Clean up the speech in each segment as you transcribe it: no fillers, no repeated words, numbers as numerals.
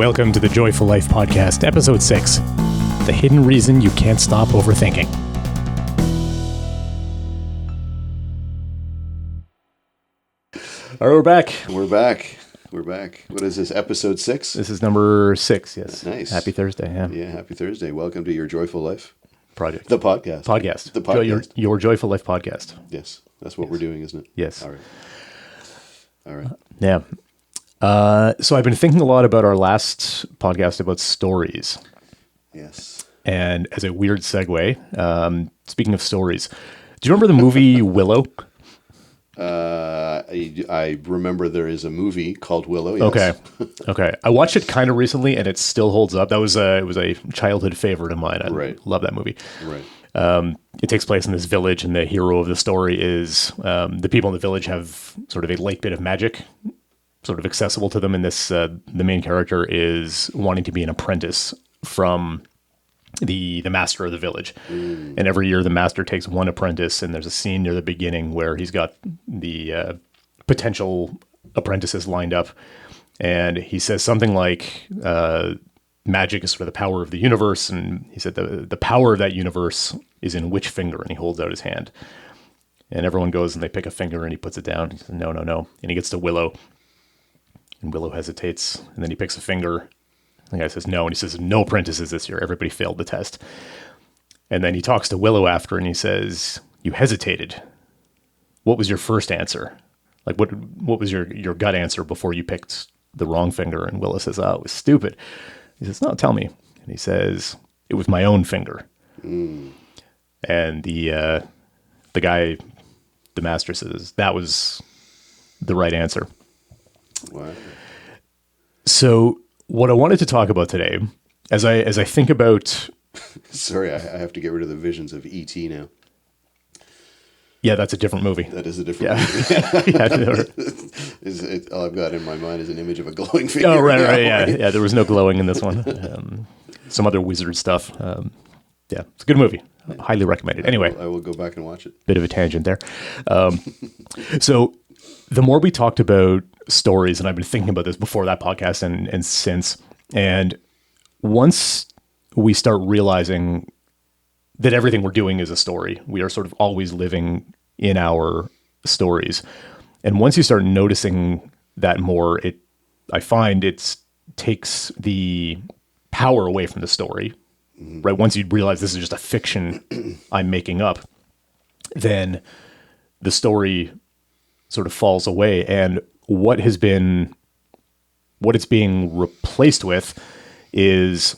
Welcome to the Joyful Life Podcast, Episode 6, The Hidden Reason You Can't Stop Overthinking. All right, we're back. We're back. What is this, Episode 6? This is number 6, yes. Nice. Happy Thursday, yeah. Yeah, happy Thursday. Welcome to your Joyful Life Project. The podcast. The podcast. Your Joyful Life Podcast. Yes, that's what we're doing, isn't it? Yes. All right. Yeah. So I've been thinking a lot about our last podcast about stories. Yes. And as a weird segue, speaking of stories, do you remember the movie Willow? I remember there is a movie called Willow. Yes. Okay. I watched it kind of recently, and it still holds up. It was a childhood favorite of mine. I love that movie. Right. It takes place in this village, and the hero of the story is the people in the village have sort of a light bit of magic, sort of accessible to them. And this the main character is wanting to be an apprentice from the master of the village. And every year the master takes one apprentice, and there's a scene near the beginning where he's got the potential apprentices lined up, and he says something like magic is sort of the power of the universe, and he said the power of that universe is in which finger, and he holds out his hand, and everyone goes and they pick a finger and he puts it down. He says, no, and he gets to Willow, and Willow hesitates, and then he picks a finger. The guy says no, and he says, no apprentices this year. Everybody failed the test. And then he talks to Willow after, and he says, you hesitated. What was your first answer? Like, what was your gut answer before you picked the wrong finger? And Willow says, oh, it was stupid. He says, no, tell me. And he says, it was my own finger. And the guy, the master, says, that was the right answer. Wow. So what I wanted to talk about today, as I think about... Sorry, I have to get rid of the visions of E.T. now. Yeah, that's a different movie. That is a different movie. All I've got in my mind is an image of a glowing finger. Oh, right. Yeah, there was no glowing in this one. Some other wizard stuff. Yeah, it's a good movie. Highly recommended. Anyway. I will go back and watch it. Bit of a tangent there. So the more we talked about stories, and I've been thinking about this before that podcast and since, and once we start realizing that everything we're doing is a story, we are sort of always living in our stories. And once you start noticing that more, I find it takes the power away from the story, right? Once you realize this is just a fiction I'm making up, then the story sort of falls away. And what it's being replaced with is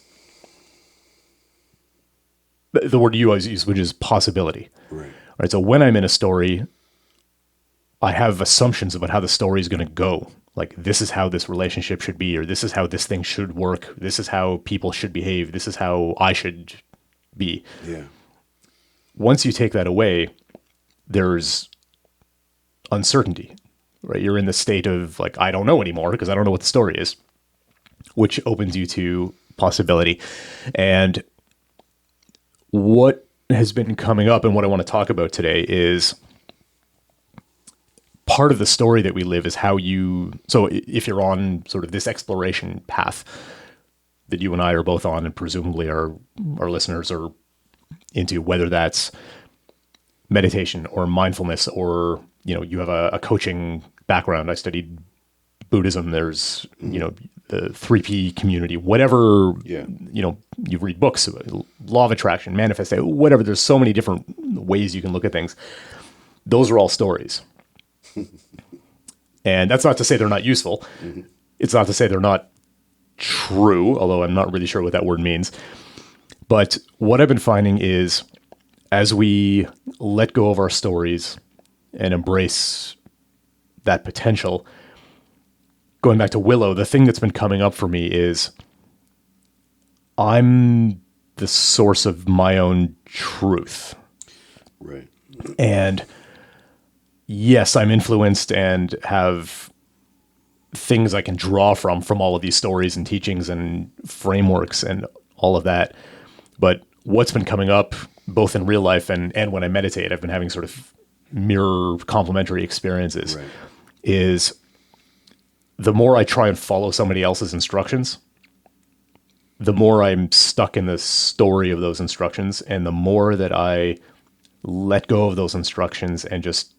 the word you always use, which is possibility. Right. So when I'm in a story, I have assumptions about how the story is going to go. Like, this is how this relationship should be, or this is how this thing should work. This is how people should behave. This is how I should be. Yeah. Once you take that away, there's uncertainty, right? You're in the state of like, I don't know anymore because I don't know what the story is, which opens you to possibility. And what has been coming up and what I want to talk about today is part of the story that we live is how so if you're on sort of this exploration path that you and I are both on, and presumably our listeners are into, whether that's meditation or mindfulness, or, you have a coaching background. I studied Buddhism. There's, the 3P community, whatever, you read books, law of attraction, manifestation, whatever. There's so many different ways you can look at things. Those are all stories. And that's not to say they're not useful. It's not to say they're not true, although I'm not really sure what that word means. But what I've been finding is, as we let go of our stories and embrace that potential, going back to Willow, the thing that's been coming up for me is I'm the source of my own truth. Right. And yes, I'm influenced and have things I can draw from all of these stories and teachings and frameworks and all of that. But what's been coming up both in real life and when I meditate, I've been having sort of mirror complementary experiences, is the more I try and follow somebody else's instructions, the more I'm stuck in the story of those instructions, and the more that I let go of those instructions and just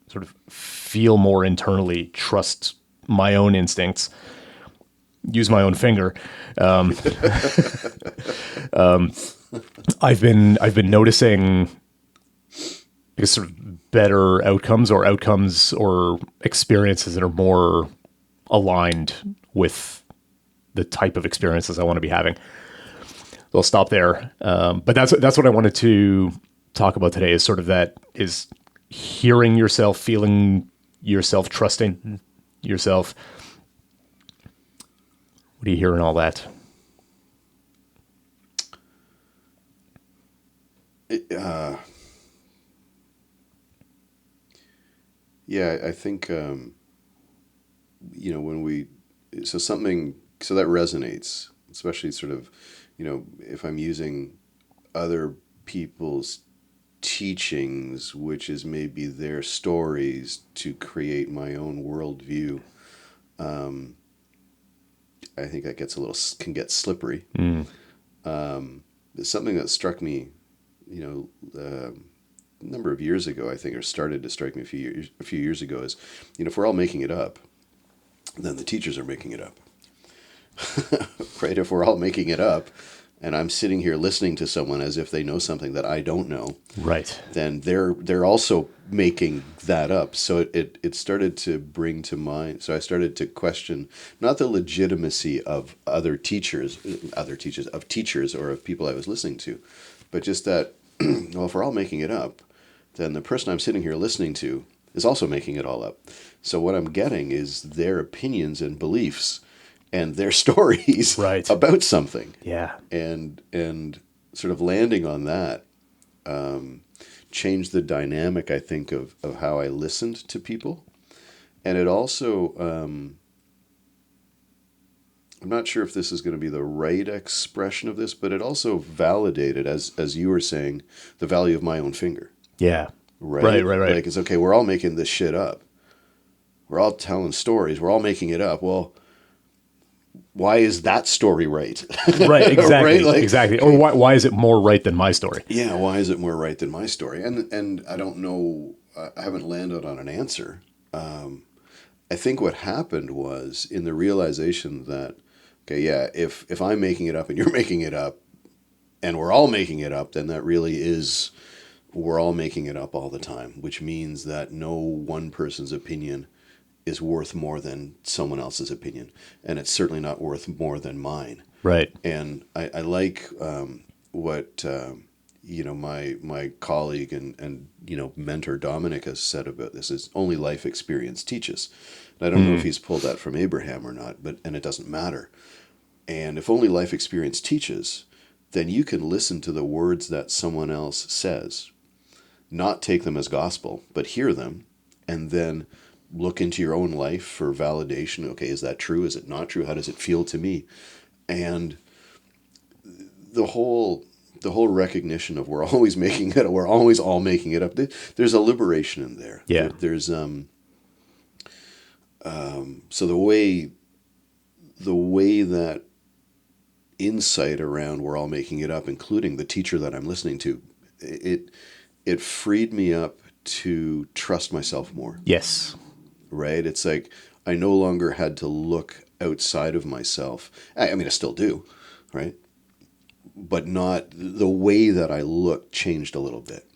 sort of feel more internally, trust my own instincts, use my own finger. I've been noticing sort of better outcomes or experiences that are more aligned with the type of experiences I want to be having. I'll stop there. But that's what I wanted to talk about today, is sort of that, is hearing yourself, feeling yourself, trusting yourself. What do you hear in all that? Yeah, I think, so that resonates, especially sort of, if I'm using other people's teachings, which is maybe their stories, to create my own worldview. I think that can get slippery. It's something that struck me, a number of years ago, I think, or started to strike me a few years ago, is, if we're all making it up, then the teachers are making it up. Right? If we're all making it up, and I'm sitting here listening to someone as if they know something that I don't know, right, then they're also making that up. So it started to bring to mind. So I started to question not the legitimacy of teachers, or of people I was listening to, but just that, well, if we're all making it up, then the person I'm sitting here listening to is also making it all up. So what I'm getting is their opinions and beliefs and their stories right, about something. Yeah. And sort of landing on that changed the dynamic, I think, of how I listened to people. And it also, I'm not sure if this is going to be the right expression of this, but it also validated, as you were saying, the value of my own finger. Yeah. Right? Right. Like, it's okay, we're all making this shit up. We're all telling stories. We're all making it up. Well, why is that story right? Right, exactly. Right? Like, exactly. Or why is it more right than my story? Yeah, why is it more right than my story? And I don't know, I haven't landed on an answer. I think what happened was, in the realization that, okay, yeah, if I'm making it up and you're making it up and we're all making it up, then that really is, we're all making it up all the time, which means that no one person's opinion is worth more than someone else's opinion. And it's certainly not worth more than mine. Right. And I like what my colleague and mentor Dominic has said about this, is only life experience teaches. And I don't know if he's pulled that from Abraham or not, and it doesn't matter. And if only life experience teaches, then you can listen to the words that someone else says, not take them as gospel, but hear them, and then look into your own life for validation. Okay, is that true? Is it not true? How does it feel to me? And the whole recognition of we're always making it, we're always all making it up. There's a liberation in there. Yeah. There's so the way that insight around we're all making it up, including the teacher that I'm listening to, it freed me up to trust myself more. Yes. Right? It's like I no longer had to look outside of myself. I mean, I still do, right? But not the way that I looked changed a little bit.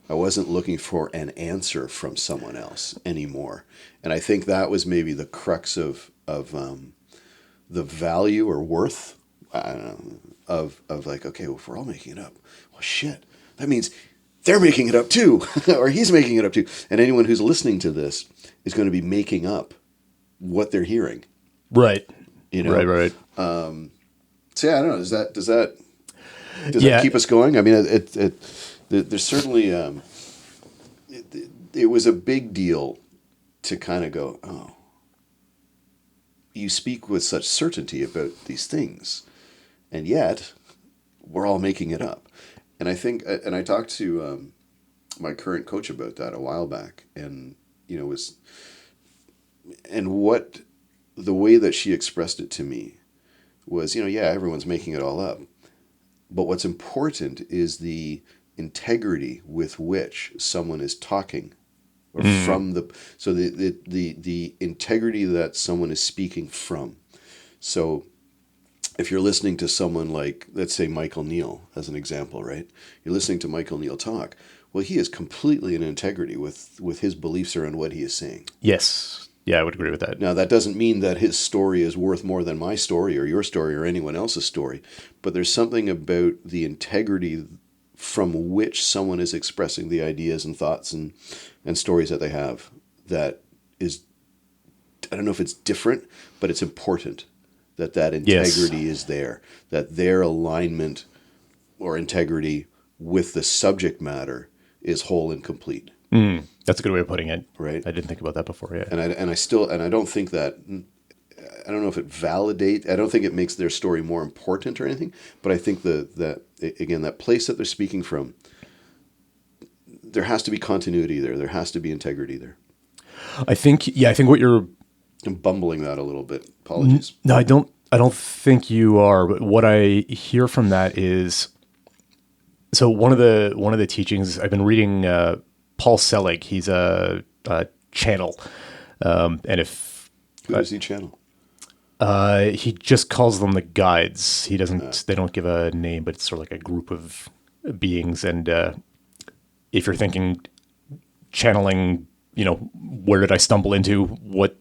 I wasn't looking for an answer from someone else anymore. And I think that was maybe the crux of the value or worth, I don't know, of like, okay, well, if we're all making it up, well, shit, that means they're making it up too, or he's making it up too. And anyone who's listening to this is going to be making up what they're hearing. Right. Right. So yeah, I don't know. Does that keep us going? I mean, there's certainly it was a big deal to kind of go, oh, you speak with such certainty about these things, and yet we're all making it up. And I think, and I talked to my current coach about that a while back, and the way that she expressed it to me was, yeah, everyone's making it all up. But what's important is the integrity with which someone is talking, or from the, so the integrity that someone is speaking from. So if you're listening to someone like, let's say, Michael Neal as an example, right? You're listening to Michael Neal talk. Well, he is completely in integrity with his beliefs around what he is saying. Yes. Yeah, I would agree with that. Now, that doesn't mean that his story is worth more than my story or your story or anyone else's story, but there's something about the integrity from which someone is expressing the ideas and thoughts and stories that they have that is, I don't know if it's different, but it's important that integrity is there, that their alignment or integrity with the subject matter is whole and complete. That's a good way of putting it. Right. I didn't think about that before. Yeah. And I don't think that, I don't know if it validates, I don't think it makes their story more important or anything, but I think that again, that place that they're speaking from, there has to be continuity there. There has to be integrity there. I think what you're, I'm bumbling that a little bit. Apologies. no, I don't think you are, but what I hear from that is, so one of the teachings I've been reading, Paul Selig, he's a channel. And if Who does he channel? he just calls them the guides, he doesn't, they don't give a name, but it's sort of like a group of beings. And, if you're thinking channeling, where did I stumble into what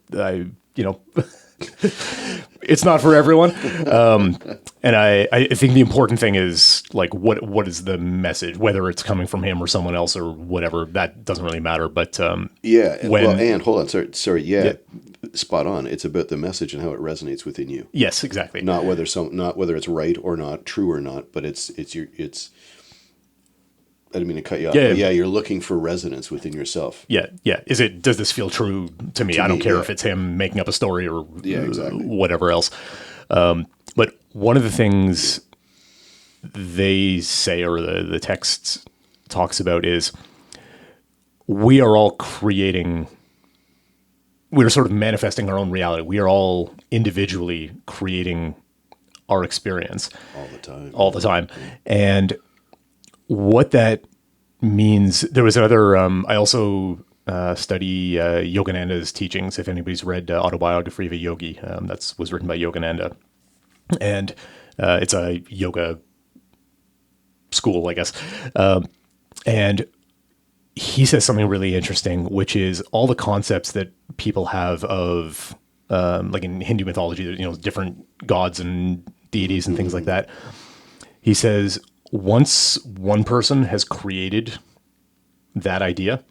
it's not for everyone. And I think the important thing is like, what is the message, whether it's coming from him or someone else or whatever, that doesn't really matter. But, and hold on. Sorry. Yeah. Spot on. It's about the message and how it resonates within you. Yes, exactly. Not whether it's right or not, true or not, but it's I didn't mean to cut you off. Yeah, but yeah, you're looking for resonance within yourself. Yeah. Does this feel true to me? I don't care if it's him making up a story or exactly. whatever else. But one of the things they say, or the text talks about, is we are all we're sort of manifesting our own reality. We are all individually creating our experience. All the time. And what that means, there was another, I also study Yogananda's teachings. If anybody's read Autobiography of a Yogi, was written by Yogananda. And it's a yoga school, I guess. And he says something really interesting, which is all the concepts that people have of, like in Hindu mythology, different gods and deities and things like that. He says, once one person has created that idea,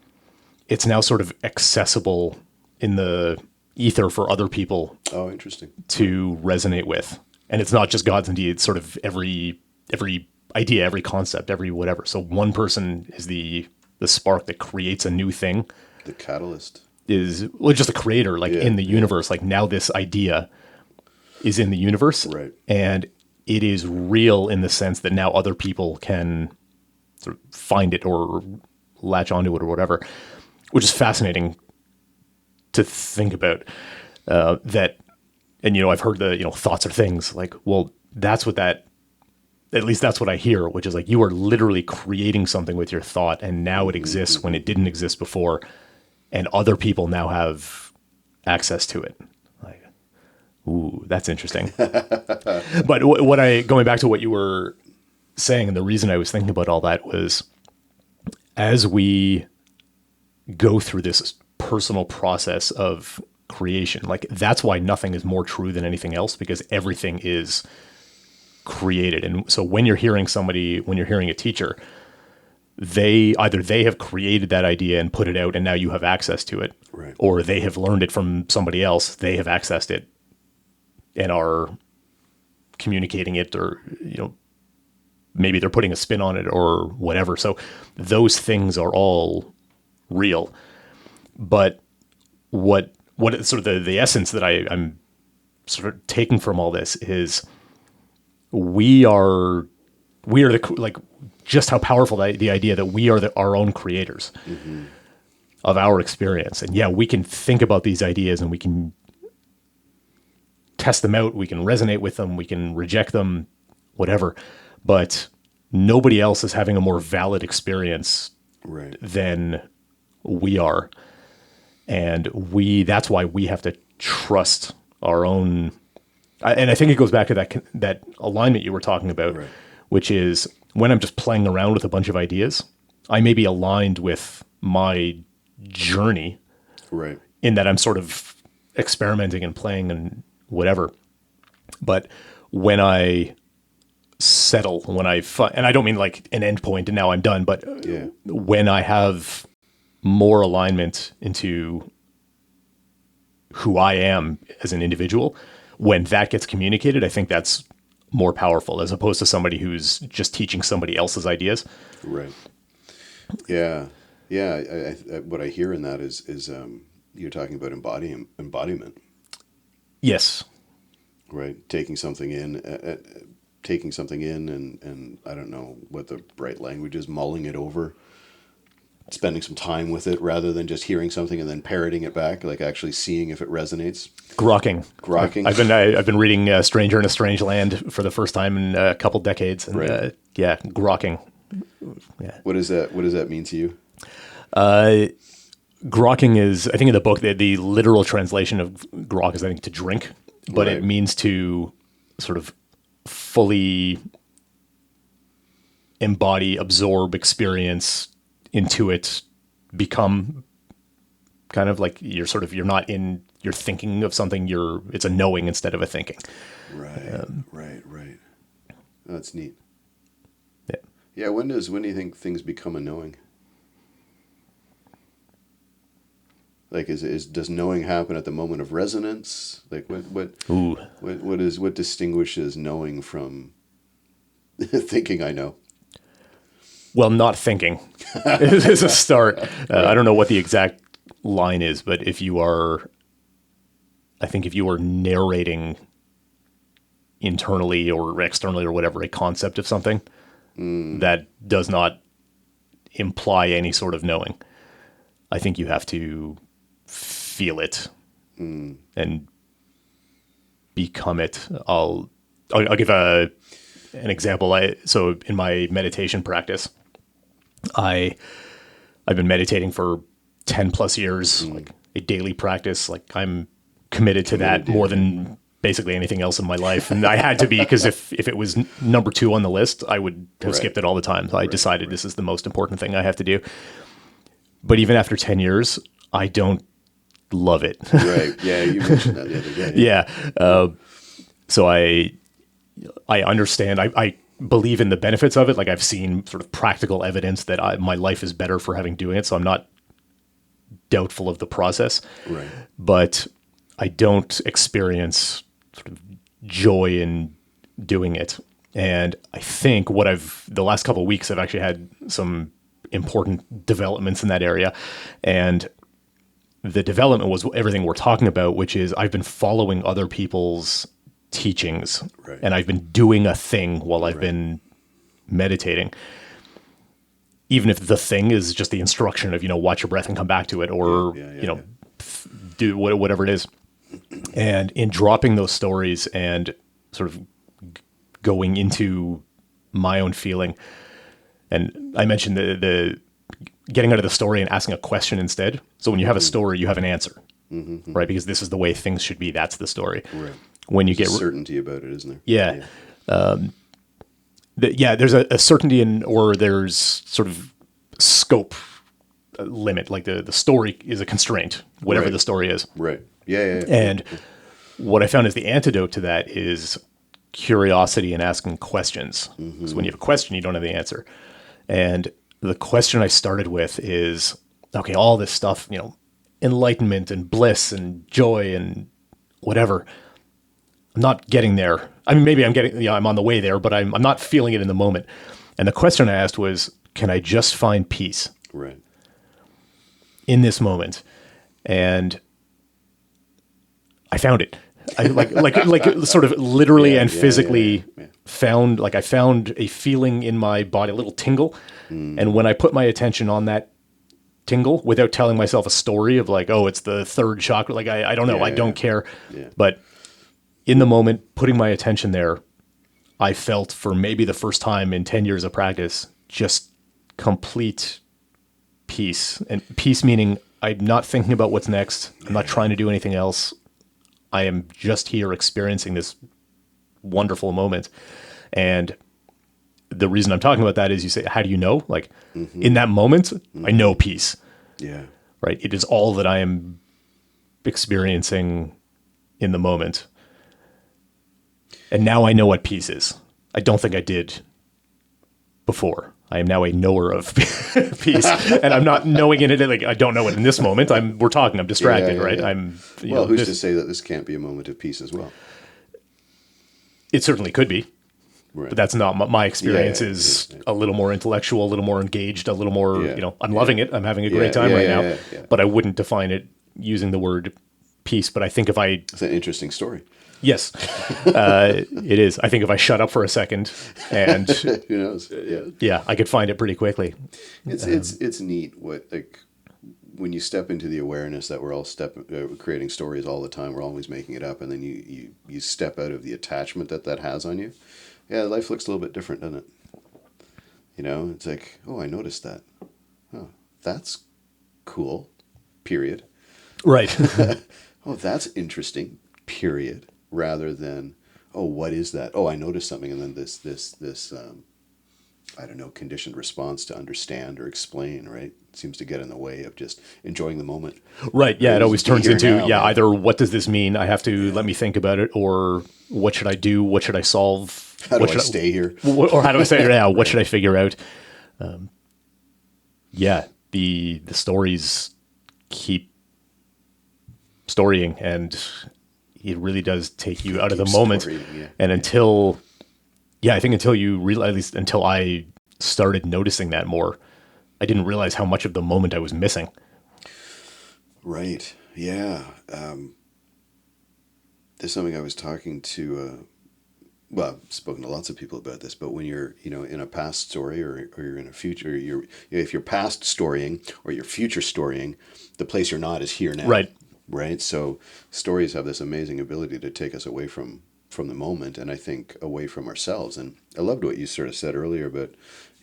it's now sort of accessible in the ether for other people. Oh, interesting. To resonate with. And it's not just gods and deities, it's sort of every idea, every concept, every whatever. So one person is the spark that creates a new thing. The catalyst. Is just a creator, in the universe. Like, now this idea is in the universe. Right. And it is real in the sense that now other people can sort of find it or latch onto it or whatever, which is fascinating to think about. That, and I've heard the thoughts are things. Like, well, that's what at least that's what I hear, which is like, you are literally creating something with your thought, and now it exists when it didn't exist before, and other people now have access to it. Ooh, that's interesting. But going back to what you were saying, and the reason I was thinking about all that was, as we go through this personal process of creation, like, that's why nothing is more true than anything else, because everything is created. And so when you're hearing a teacher, they have created that idea and put it out, and now you have access to it. Right. Or they have learned it from somebody else, they have accessed it and are communicating it, or maybe they're putting a spin on it or whatever. So those things are all real. But what sort of the essence that I'm sort of taking from all this is, we are just how powerful the idea that we are our own creators of our experience. And yeah, we can think about these ideas and we can test them out. We can resonate with them. We can reject them, whatever. But nobody else is having a more valid experience Right. than we are. And that's why we have to trust our own. And I think it goes back to that alignment you were talking about, Right. which is when I'm just playing around with a bunch of ideas, I may be aligned with my journey Right. in that I'm sort of experimenting and playing and whatever. But when I settle, and I don't mean like an end point and now I'm done, but Yeah. when I have more alignment into who I am as an individual, when that gets communicated, I think that's more powerful as opposed to somebody who's just teaching somebody else's ideas. Right. Yeah. Yeah. What I hear in that is you're talking about embodiment, Yes. right? Taking something in, and I don't know what the right language is, mulling it over, spending some time with it rather than just hearing something and then parroting it back, like actually seeing if it resonates. Grokking. Grokking. I've been reading Stranger in a Strange Land for the first time in a couple decades, and Right. grokking. Yeah, What does that mean to you? grokking is, I think in the book the literal translation of grok is, I think, to drink, but Right. it means to sort of fully embody, absorb, experience, intuit, become, kind of like you're thinking of something, it's a knowing instead of a thinking. Right. Right. Oh, that's neat. Yeah. Yeah. When do you think things become a knowing? Like, does knowing happen at the moment of resonance? Like, Ooh. what distinguishes knowing from thinking I know? Well, not thinking is a start. I don't know what the exact line is, but if you are narrating internally or externally or whatever a concept of something, that does not imply any sort of knowing. I think you have to feel it and become it. I'll give an example. So in my meditation practice, I've been meditating for 10 plus years, like a daily practice. Like I'm committed to that more than basically anything else in my life. And I had to be, because if it was number 2 on the list, I would have skipped it all the time. So I decided this is the most important thing I have to do. But even after 10 years, I don't love it. Right. Yeah. You mentioned that the other day. Yeah. So I understand. I believe in the benefits of it. Like I've seen sort of practical evidence that my life is better for having doing it. So I'm not doubtful of the process. Right. But I don't experience sort of joy in doing it. And I think the last couple of weeks, I've actually had some important developments in that area. And the development was everything we're talking about, which is I've been following other people's teachings, Right. and I've been doing a thing while I've been meditating. Even if the thing is just the instruction of, watch your breath and come back to it, or, do whatever it is. And in dropping those stories and sort of going into my own feeling, and I mentioned the getting out of the story and asking a question instead. So when you have a story, you have an answer, right? Because this is the way things should be. That's the story. Right. When you There's get certainty about it, isn't there? Yeah. There's a certainty or there's sort of scope limit. Like the story is a constraint, whatever Right. the story is. Right. Yeah. And what I found is the antidote to that is curiosity and asking questions. So when you have a question, you don't have the answer. And the question I started with is, okay, all this stuff, enlightenment and bliss and joy and whatever, I'm not getting there. I mean, maybe I'm on the way there, but I'm not feeling it in the moment. And the question I asked was, can I just find peace Right. in this moment? And I found it. I like sort of literally and physically found, I found a feeling in my body, a little tingle. And when I put my attention on that tingle without telling myself a story of like, oh, it's the third chakra, I don't know, I don't care. Yeah. But in the moment, putting my attention there, I felt for maybe the first time in 10 years of practice, just complete peace. And peace meaning I'm not thinking about what's next. I'm not trying to do anything else. I am just here experiencing this wonderful moment. And the reason I'm talking about that is you say, how do you know? Like in that moment, I know peace, Yeah. right? It is all that I am experiencing in the moment. And now I know what peace is. I don't think I did before. I am now a knower of peace, and I'm not knowing it. Like I don't know it in this moment. We're talking. I'm distracted, Yeah, right? yeah. Well, Who's to say that this can't be a moment of peace as well? It certainly could be, Right. but that's not my experience. Yeah, Is yeah. a little more intellectual, a little more engaged, a little more. Yeah, I'm loving it. I'm having a great time right now. But I wouldn't define it using the word peace. But I think if I It's an interesting story. yes, it is. I think if I shut up for a second and Who knows? Yeah. I could find it pretty quickly. It's neat what like when you step into the awareness that we're all creating stories all the time. We're always making it up, and then you step out of the attachment that has on you. Yeah, life looks a little bit different, doesn't it? It's like, oh, I noticed that. Oh, that's cool. Period. Right. Oh, that's interesting. Period. Rather than, oh, what is that? Oh, I noticed something, and then this I don't know, conditioned response to understand or explain, right? Seems to get in the way of just enjoying the moment. Right. Yeah. It always turns into, man. either what does this mean? I have to let me think about it, or what should I do? What should I solve? How do what I should stay here? Or how do I say, yeah, what should I figure out? The stories keep storying, and it really does take you out of the moment. And I think until you realize, at least until I started noticing that more, I didn't realize how much of the moment I was missing. Right. Yeah. There's something I was talking to, I've spoken to lots of people about this, but when you're, in a past story or you're in a future, if you're past storying or you're future storying, the place you're not is here now. Right. Right. So stories have this amazing ability to take us away from the moment, and I think away from ourselves. And I loved what you sort of said earlier about,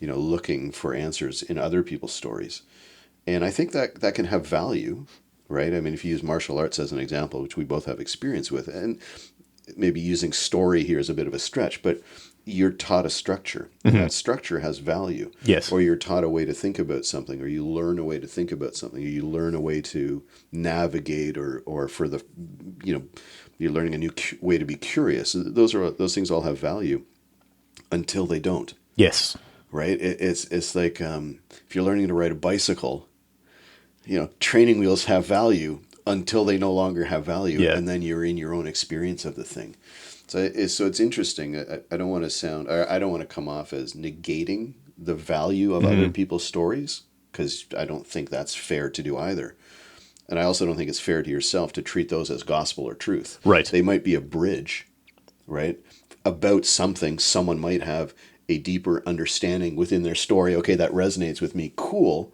looking for answers in other people's stories. And I think that can have value, right? I mean, if you use martial arts as an example, which we both have experience with, and maybe using story here is a bit of a stretch, but you're taught a structure. Mm-hmm. That structure has value. Yes. Or you're taught a way to think about something, or you learn a way to think about something, or you learn a way to navigate, or for the, you're learning a new way to be curious. Those things all have value until they don't. Yes. Right? It's like if you're learning to ride a bicycle, training wheels have value until they no longer have value, and then you're in your own experience of the thing. So it's interesting. I don't want to come off as negating the value of other people's stories, because I don't think that's fair to do either. And I also don't think it's fair to yourself to treat those as gospel or truth. Right. They might be a bridge, right, about something. Someone might have a deeper understanding within their story. Okay, that resonates with me. Cool.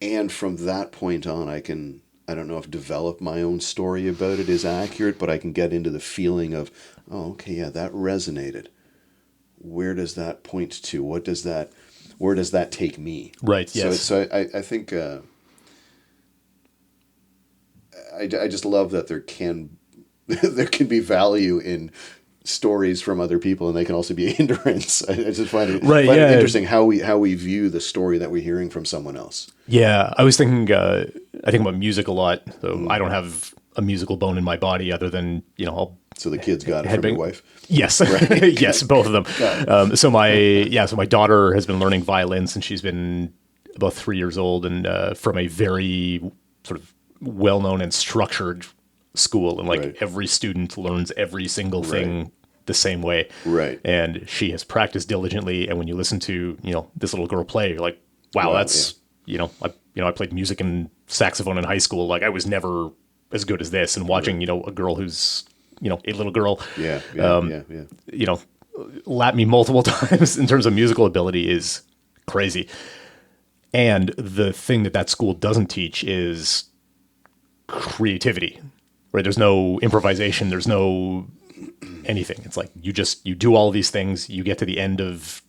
And from that point on, I don't know if develop my own story about it is accurate, but I can get into the feeling of, oh, okay, yeah, that resonated. Where does that point to? Where does that take me? Right. Yes. So I think I just love that there can be value in stories from other people, and they can also be a hindrance. I just find it interesting how we view the story that we're hearing from someone else. Yeah, I was thinking. I think about music a lot. So I don't have a musical bone in my body, other than So the kids got it from your wife. Yes, right. Yes, both of them. So my daughter has been learning violin since she's been about 3 years old, and from a very sort of well-known and structured school, and every student learns every single thing the same way. Right. And she has practiced diligently. And when you listen to this little girl play, you're like, wow, that's I played music and saxophone in high school. Like I was never as good as this. And watching a girl who's a little girl, lap me multiple times in terms of musical ability is crazy. And the thing that school doesn't teach is creativity. right? There's no improvisation. There's no anything. It's like you do all these things. You get to the end of,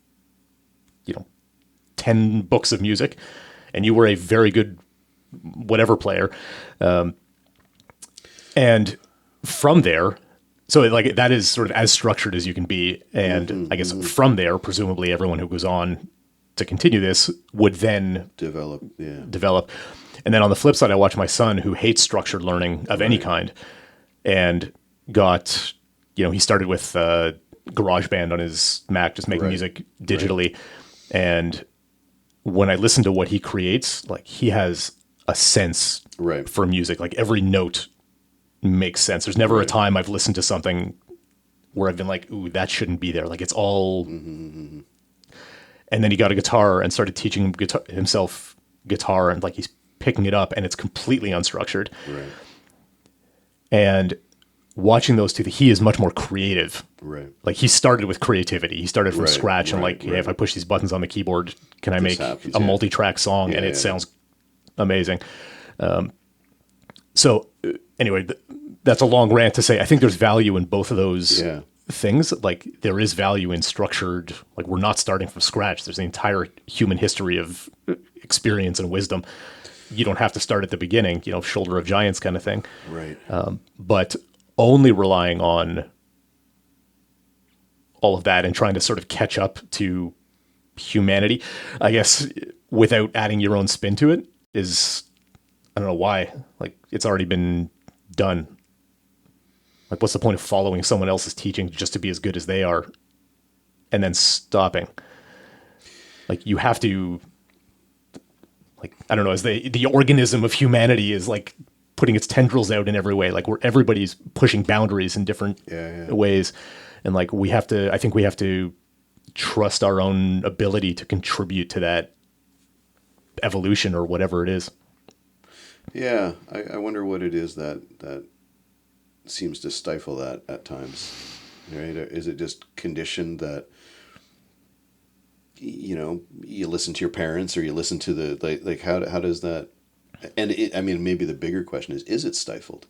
10 books of music, and you were a very good whatever player. And from there, so like that is sort of as structured as you can be. And I guess from there, presumably everyone who goes on to continue this would then Develop, yeah. develop. And then on the flip side, I watch my son who hates structured learning of any kind and got, he started with GarageBand on his Mac, just making music digitally. And when I listen to what he creates, like he has a sense for music. Like every note makes sense. There's never a time I've listened to something where I've been like, ooh, that shouldn't be there. Like it's all. And then he got a guitar and started teaching himself guitar, and like he's picking it up and it's completely unstructured. Right. And watching those two, he is much more creative. Right. Like he started with creativity. He started from scratch and like, hey, if I push these buttons on the keyboard, can I make a multi-track song? And it sounds amazing. So anyway, that's a long rant to say, I think there's value in both of those things. Like there is value in structured, like we're not starting from scratch. There's the entire human history of experience and wisdom. You don't have to start at the beginning, shoulder of giants kind of thing. Right. But only relying on all of that and trying to sort of catch up to humanity, I guess, without adding your own spin to it is, I don't know why. Like it's already been done. Like what's the point of following someone else's teaching just to be as good as they are and then stopping? Like you have to, like, I don't know, as the organism of humanity is like putting its tendrils out in every way, like where everybody's pushing boundaries in different ways. And like I think we have to trust our own ability to contribute to that evolution or whatever it is. Yeah. I wonder what it is that seems to stifle that at times, right? Is it just conditioned that, you listen to your parents or you listen to the, like how does that, and maybe the bigger question is it stifled,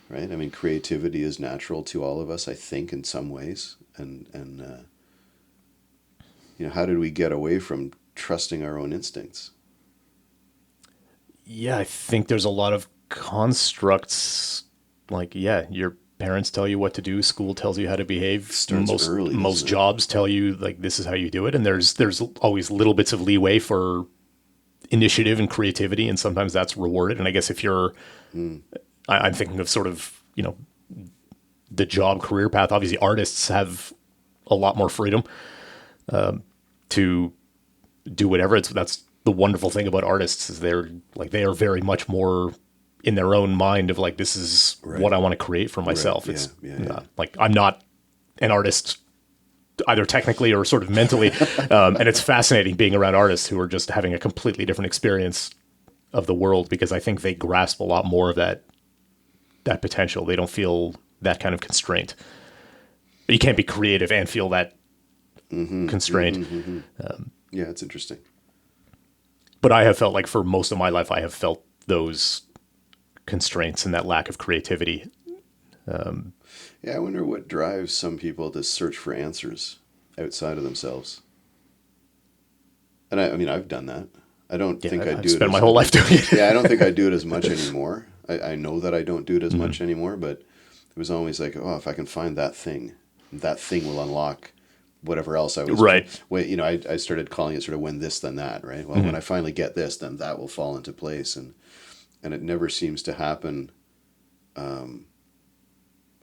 right? I mean, creativity is natural to all of us, I think, in some ways. And how did we get away from trusting our own instincts? Yeah, I think there's a lot of constructs. Like, your parents tell you what to do. School tells you how to behave. Starts early, most doesn't it? jobs tell you like this is how you do it. And there's always little bits of leeway for initiative and creativity, and sometimes that's rewarded. And I guess if you're, I'm thinking of sort of the job career path. Obviously, artists have a lot more freedom to do whatever. That's the wonderful thing about artists is they are very much more in their own mind of like, this is what I want to create for myself. It's like, I'm not an artist either technically or sort of mentally. And it's fascinating being around artists who are just having a completely different experience of the world, because I think they grasp a lot more of that potential. They don't feel that kind of constraint. But you can't be creative and feel that constraint. Yeah, it's interesting. But I have felt like for most of my life, I have felt those constraints and that lack of creativity. Yeah, I wonder what drives some people to search for answers outside of themselves. And I've done that. I don't think I do it. Spent my whole life doing it. Yeah, I don't think I do it as much anymore. I know that I don't do it as much anymore, but it was always like, oh, if I can find that thing will unlock whatever else I was. Right. I started calling it sort of when this, then that, right? Well, when I finally get this, then that will fall into place. And it never seems to happen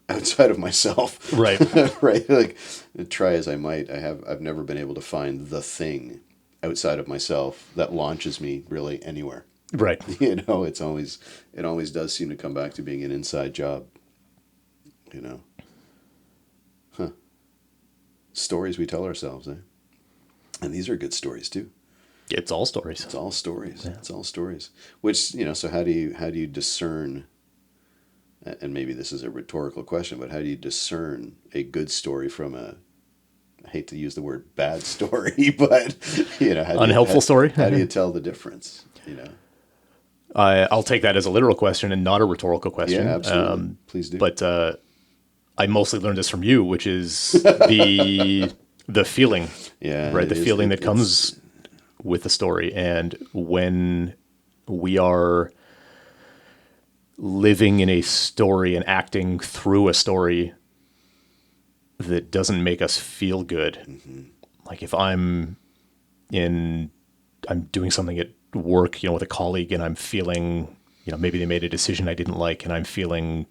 outside of myself. Right. Right. Like, try as I might, I've never been able to find the thing outside of myself that launches me really anywhere. Right. It always does seem to come back to being an inside job. Stories we tell ourselves, eh? And these are good stories too. It's all stories. It's all stories. Yeah. It's all stories. Which, so how do you discern, and maybe this is a rhetorical question, but how do you discern a good story from I hate to use the word bad story, but, unhelpful story? How do you tell the difference, I'll take that as a literal question and not a rhetorical question. Yeah, absolutely. Please do. But I mostly learned this from you, which is the feeling, Yeah, right? it The is. feeling that comes with the story. And when we are living in a story and acting through a story that doesn't make us feel good, like if I'm doing something at work, with a colleague, and I'm feeling, maybe they made a decision I didn't like, and I'm feeling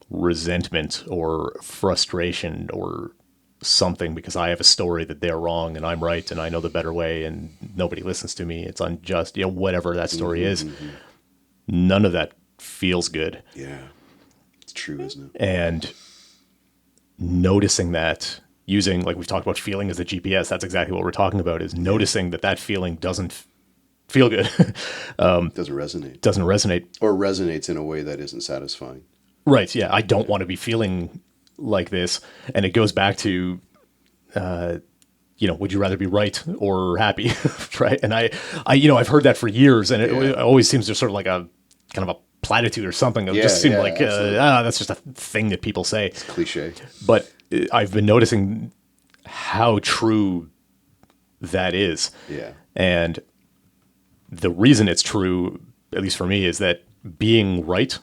resentment or frustration or something because I have a story that they're wrong and I'm right and I know the better way and nobody listens to me. It's unjust, whatever that story is. None of that feels good. Yeah, it's true, isn't it? And noticing that, using, like we've talked about, feeling as the GPS, that's exactly what we're talking about, is noticing that feeling doesn't feel good. Doesn't resonate. Doesn't resonate. Or resonates in a way that isn't satisfying. Right. Yeah. I don't want to be feeling like this. And it goes back to, would you rather be right or happy? Right. And I've heard that for years, and it always seems just sort of like a kind of a platitude or something. It just seemed like, that's just a thing that people say. It's cliche. But I've been noticing how true that is. Yeah. And the reason it's true, at least for me, is that being right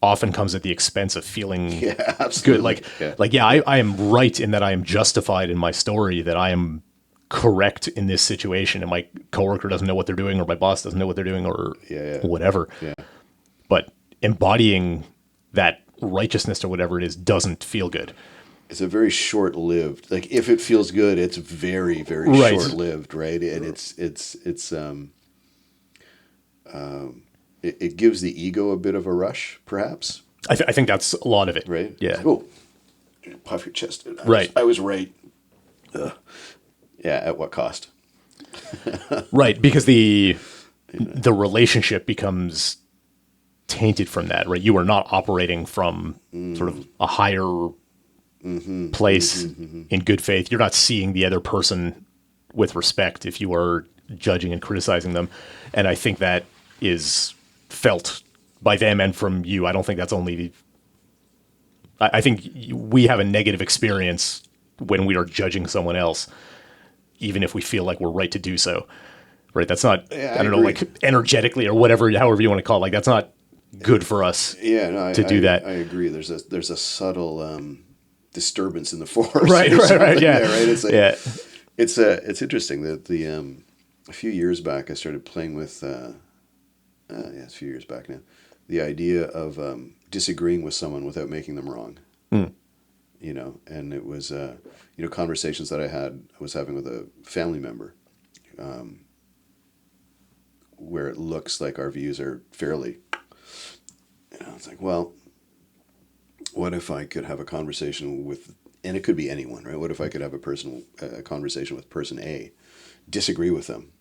often comes at the expense of feeling good. I am right in that I am justified in my story, that I am correct in this situation, and my coworker doesn't know what they're doing, or my boss doesn't know what they're doing, or whatever. Yeah. But embodying that righteousness or whatever it is doesn't feel good. It's a very short-lived, like, if it feels good, it's very, very short-lived, right? And it gives the ego a bit of a rush, perhaps. I think that's a lot of it. Right? Yeah. Like, oh, puff your chest. I was right. Ugh. Yeah, at what cost? Right, because the relationship becomes tainted from that, right? You are not operating from sort of a higher place in good faith. You're not seeing the other person with respect if you are judging and criticizing them. And I think that is felt by them and from you. I don't think that's only... I think we have a negative experience when we are judging someone else, even if we feel like we're right to do so. Right? That's not, I don't know, like energetically or whatever, however you want to call it. Like, that's not good for us to do that. I agree. There's a subtle disturbance in the force. Right. Yeah. There, right? It's like, it's interesting that a few years back I started playing with, it's a few years back now, the idea of disagreeing with someone without making them wrong. And it was, conversations that I was having with a family member, where it looks like our views are fairly, it's like, well, what if I could have a conversation with, and it could be anyone, right? What if I could have a conversation with person A, disagree with them,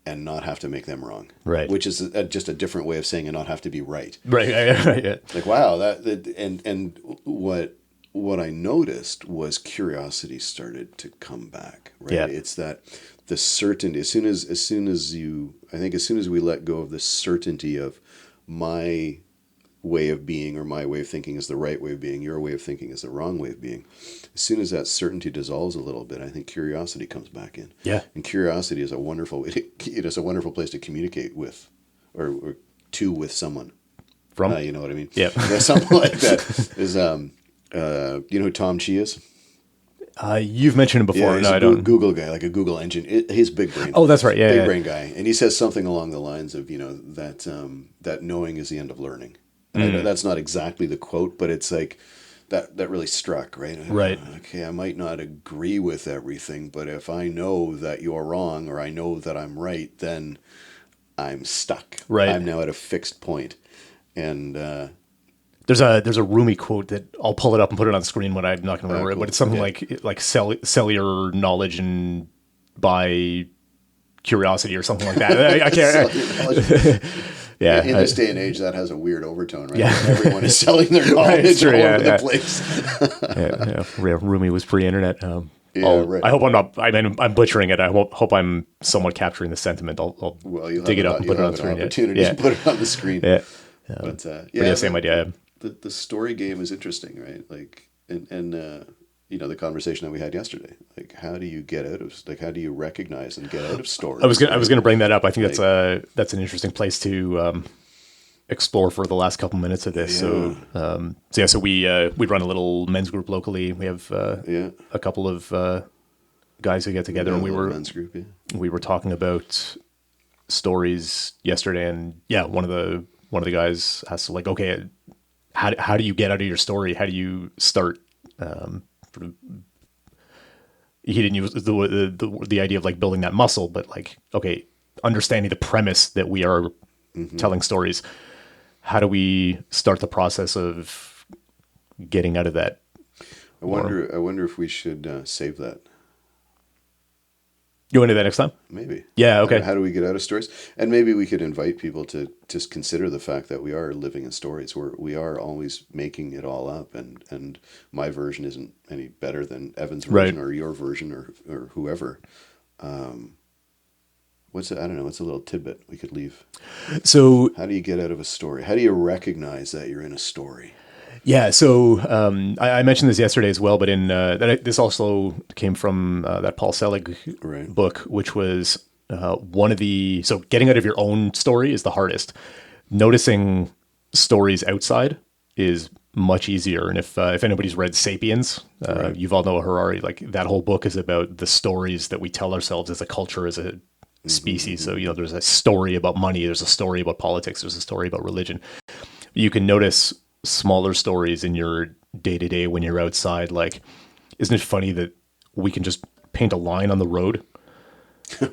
and not have to make them wrong, right? Which is just a different way of saying and not have to be right, right? Yeah. Like, wow, and what I noticed was curiosity started to come back, right? Yeah. It's that the certainty, as soon as we let go of the certainty of my way of being or my way of thinking is the right way of being, your way of thinking is the wrong way of being. As soon as that certainty dissolves a little bit, I think curiosity comes back in. Yeah. And curiosity is a wonderful place to communicate with, or with someone. From? You know what I mean? Yeah. Something like that is, you know who Tom Chi is? You've mentioned him before. Yeah, he's I don't. Google guy, like a Google engine. He's big brain. Oh, that's right. Yeah. Big brain guy. And he says something along the lines of, that knowing is the end of learning. And I know that's not exactly the quote, but it's like that really struck, right? Right. Okay, I might not agree with everything, but if I know that you're wrong or I know that I'm right, then I'm stuck. Right. I'm now at a fixed point. And there's a Rumi quote that I'll pull it up and put it on the screen when I'm not going to remember it, but it's something like sell your knowledge and buy curiosity or something like that. I can't. Yeah, in this day and age, that has a weird overtone, right? Yeah. Everyone is selling their knowledge all over the place. Rumi was pre-internet. Yeah, right. I hope I'm not. I mean, I'm butchering it. Hope I'm somewhat capturing the sentiment. I'll Well, dig it up and you'll put it on have the an screen. Yeah, opportunity to yeah, put it on the screen. yeah. But But yeah, yeah, same idea. the story game is interesting, right? Like, and you know, the conversation that we had yesterday. Like, how do you get out of like how do you recognize and get out of stories? I was Right? gonna bring that up. I think Like, that's an interesting place to explore for the last couple minutes of this. yeah, So we run a little men's group locally. We have yeah, a couple of guys who get we together, got and a little men's group. Yeah, we were talking about stories yesterday, and yeah, one of the guys has to like, okay, how do you get out of your story? How do you start? Sort of, he didn't use the idea of like building that muscle, but like, okay, understanding the premise that we are telling stories. How do we start the process of getting out of that? Or I wonder if we should save that. you want to do that next time? Maybe. Yeah. Okay. How do we get out of stories? And maybe we could invite people to just consider the fact that we are living in stories. We are always making it all up, and my version isn't any better than Evan's Right. version or your version or whoever. I don't know. What's a little tidbit we could leave? So How do you get out of a story? How do you recognize that you're in a story? yeah, so I mentioned this yesterday as well, but in this also came from that Paul Selig Right. book, which was one of the so getting out of your own story is the hardest. Noticing stories outside is much easier. And if anybody's read *Sapiens*, Right. you've all know Harari. Like that whole book is about the stories that we tell ourselves as a culture, as a species. So there's a story about money, there's a story about politics, there's a story about religion. You can notice smaller stories in your day to day when you're outside. Like, isn't it funny that we can just paint a line on the road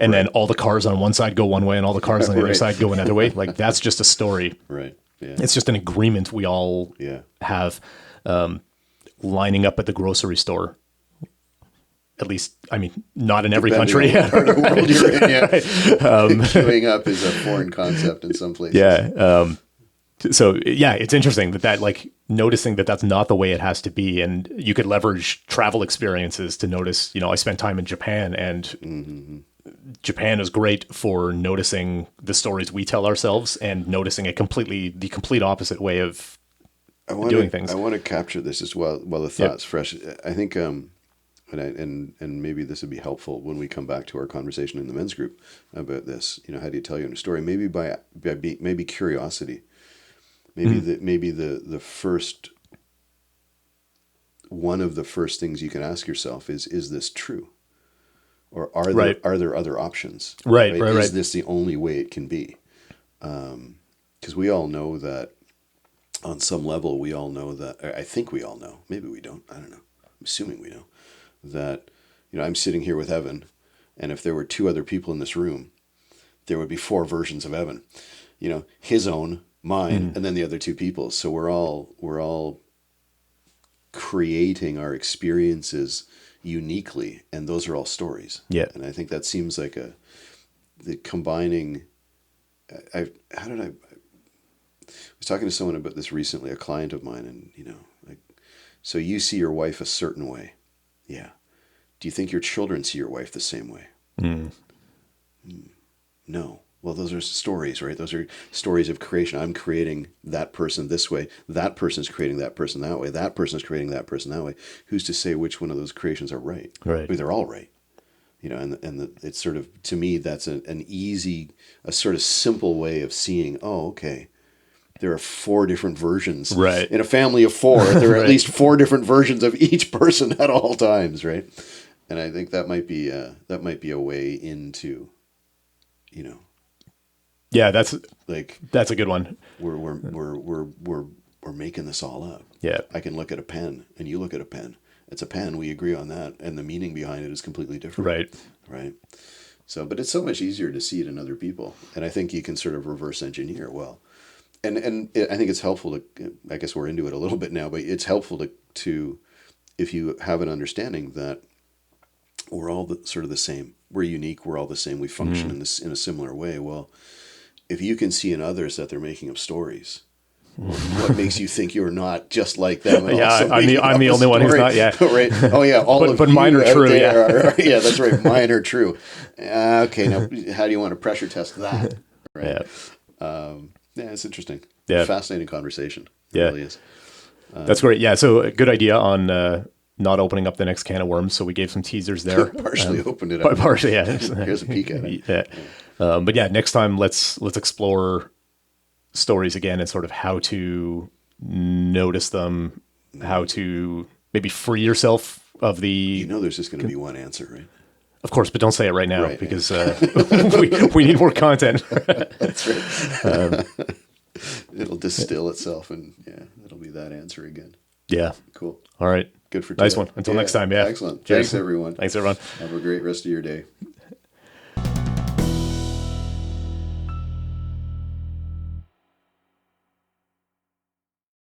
and then all the cars on one side go one way and all the cars on the other Right. side go another way? Like, that's just a story. Right. Yeah. It's just an agreement we all Yeah. have lining up at the grocery store. At least, I mean, not in every Depending country. on what part of the world you're in, yeah. Queuing up is a foreign concept in some places. Yeah. So yeah, it's interesting that like noticing that that's not the way it has to be, and you could leverage travel experiences to notice. I spent time in Japan, and Japan is great for noticing the stories we tell ourselves and noticing the complete opposite way of doing things. I want to capture this as well while the thought's fresh. I think and maybe this would be helpful when we come back to our conversation in the men's group about this. How do you tell your own story? Maybe maybe curiosity. Maybe the first one of the first things you can ask yourself is this true? Or are there other options? Right. Is this the only way it can be? Because we all know that on some level, we all know that, I think we all know, maybe we don't, I don't know, I'm assuming we know, that, I'm sitting here with Evan, and if there were two other people in this room, there would be four versions of Evan, his own, mine, and then the other two people. So we're all creating our experiences uniquely, and those are all stories. Yeah. And I think that seems like the combining. I was talking to someone about this recently, a client of mine, and like, so you see your wife a certain way, yeah. Do you think your children see your wife the same way? No. Well, those are stories, right? Those are stories of creation. I'm creating that person this way. That person's creating that person that way. That person's creating that person that way. Who's to say which one of those creations are right? Right. I mean, they're all right. It's sort of, to me, that's an easy, a sort of simple way of seeing, oh, okay, there are four different versions. Right. In a family of four, there are Right. at least four different versions of each person at all times, right? And I think that might be a way into, Yeah, that's like, a good one. we're making this all up. Yeah. I can look at a pen and you look at a pen. It's a pen. We agree on that, and the meaning behind it is completely different. Right. Right. So, but it's so much easier to see it in other people, and I think you can sort of reverse engineer well. And I think it's helpful to. I guess we're into it a little bit now, but it's helpful to if you have an understanding that we're all sort of the same. We're unique. We're all the same. We function in a similar way. Well, if you can see in others that they're making up stories, What makes you think you're not just like them? And Yeah, also I'm the making up only a one who's story. not. Yeah, Right. Oh yeah, all but of mine you are out true. there Yeah, yeah, that's right. Mine are true. Okay, now how do you want to pressure test that? Right. yeah, Yeah, it's interesting. yeah, Fascinating conversation. It yeah. really is. That's great. Yeah, so a good idea on not opening up the next can of worms. So we gave some teasers there. Partially opened it up. But partially, yeah. Here's a peek at it. Yeah. But yeah, next time let's explore stories again and sort of how to notice them, how to maybe free yourself of You the, know, there's just going to be one answer, right? of course, but don't say it right now Right. because we need more content. That's right. It'll distill itself, and yeah, it'll be that answer again. Yeah. Cool. All right. Good for Nice today. one. Until next time. Yeah. Excellent. Cheers. Thanks, everyone. Thanks, everyone. Have a great rest of your day.